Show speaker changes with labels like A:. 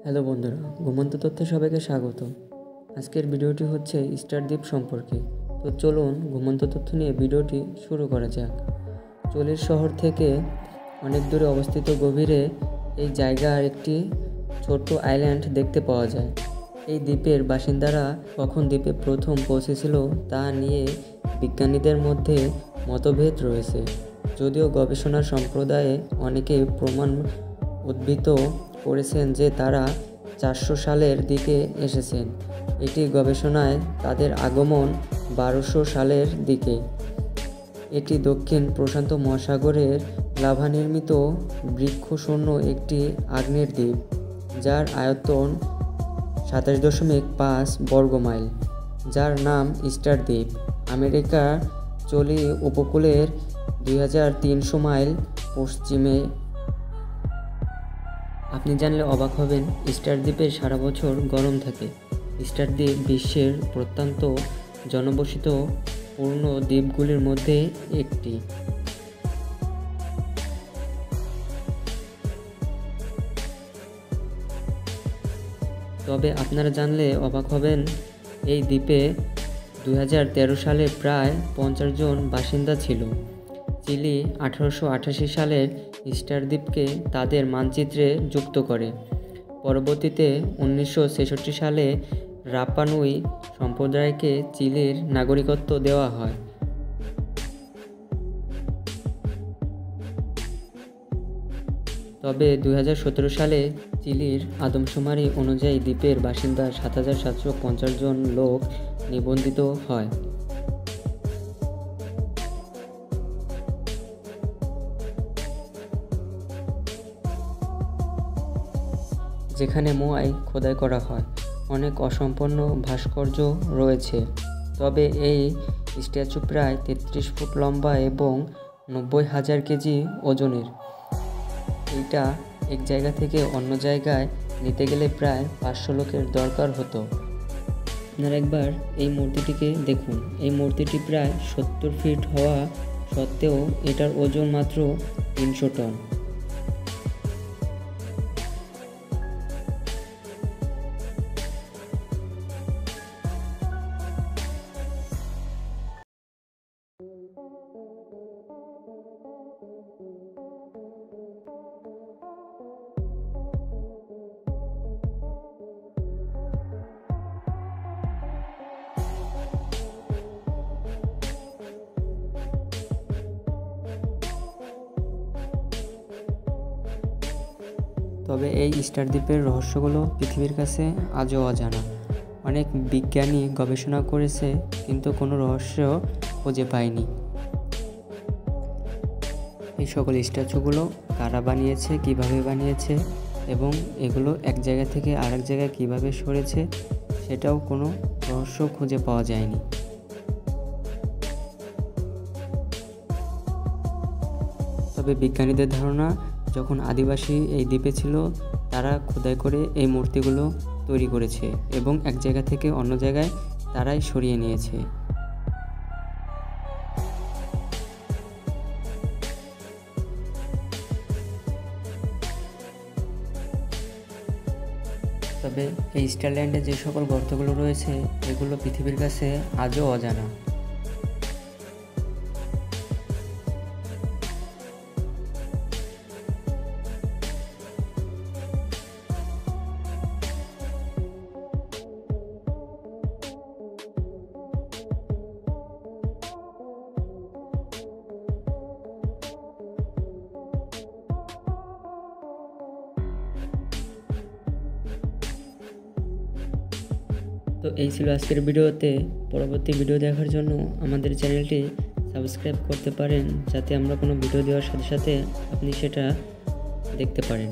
A: Hello বন্ধুরা, ঘুমন্ত তথ্যে সবাইকে স্বাগত। আজকের ভিডিওটি হচ্ছে ইস্টার দ্বীপ সম্পর্কে। তো চলুন ঘুমন্ত তথ্য নিয়ে ভিডিওটি শুরু করা যাক। চোলির শহর থেকে অনেক দূরে অবস্থিত গভীরে এই জায়গার একটি ছোট্ট আইল্যান্ড দেখতে পাওয়া যায়। এই দ্বীপের বাসিন্দারা কখন দ্বীপে প্রথম পৌঁছেছিল তা নিয়ে বিজ্ঞানীদের মধ্যে মতভেদ রয়েছে। যদিও গবেষণা সম্প্রদায়ে অনেকে প্রমাণ উদ্ধৃত করেছেন যে তারা 400 সালের দিকে এসেছেন। এটি গবেষণায় তাদের আগমন 1200 সালের দিকে। এটি দক্ষিণ প্রশান্ত মহাসাগরের লাভা নির্মিত বৃক্ষশূন্য একটি আগ্নেয় দ্বীপ, যার আয়তন 27.5 বর্গ মাইল, যার নাম ইস্টার দ্বীপ। আমেরিকার চোলি উপকূলের 2300 মাইল পশ্চিমে। আপনি জানলে অবাক হবেন, ইস্টার দ্বীপে সারা বছর গরম থাকে। ইস্টার দ্বীপ বিশ্বের প্রত্যন্ত জনবসিত পূর্ণ দ্বীপগুলির মধ্যে একটি। তবে আপনারা জানলে অবাক হবেন, এই দ্বীপে 2013 সালে প্রায় 50 জন বাসিন্দা ছিল। চিলি 1888 সালের ইস্টার দ্বীপকে তাদের মানচিত্রে যুক্ত করে। পরবর্তীতে 1966 সালে রাপা নুই সম্প্রদায়কে চিলির নাগরিকত্ব দেওয়া হয়। তবে 2017 সালে চিলির আদমশুমারি অনুযায়ী দ্বীপের বাসিন্দা 7750 জন লোক নিবন্ধিত হয়। যেখানে মোয়াই খোদাই করা হয়। অনেক অসম্পূর্ণ ভাস্কর্য রয়েছে, তবে এই স্ট্যাচু প্রায় 33 ফুট লম্বা এবং 90,000 কেজি ওজনের। এটা এক জায়গা থেকে অন্য জায়গায় নিতে গেলে প্রায় 500 লোকের দরকার হতো। আপনারা একবার এই মূর্তিটিকে দেখুন। এই মূর্তিটি প্রায় 70 ফিট হওয়া সত্ত্বেও এটার ওজন মাত্র 300 টন। তবে এই ইস্টার দ্বীপের রহস্যগুলো পৃথিবীর কাছে আজও অজানা। অনেক বিজ্ঞানী গবেষণা করেছে, কিন্তু কোনো রহস্য খুঁজে পায়নি। এই সকল স্ট্যাচুগুলো কারা বানিয়েছে, কিভাবে বানিয়েছে এবং এগুলো এক জায়গা থেকে আরেক জায়গায় কিভাবে সরেছে, সেটাও কোনো রহস্য খুঁজে পাওয়া যায়নি। তবে বিজ্ঞানীদের ধারণা, যখন আদিবাসী এই দ্বীপে ছিল, তারা খোদাই করে এই মূর্তিগুলো তৈরি করেছে এবং এক জায়গা থেকে অন্য জায়গায় তারাই সরিয়ে নিয়েছে। তবে এই ইস্টারল্যান্ডে যে সকল গর্তগুলো রয়েছে, এগুলো পৃথিবীর কাছে আজও অজানা। তো এই ছিল আজকের ভিডিওতে। পরবর্তী ভিডিও দেখার জন্য আমাদের চ্যানেলটি সাবস্ক্রাইব করতে পারেন, যাতে আমরা কোনো ভিডিও দেওয়ার সাথে সাথে আপনি সেটা দেখতে পারেন।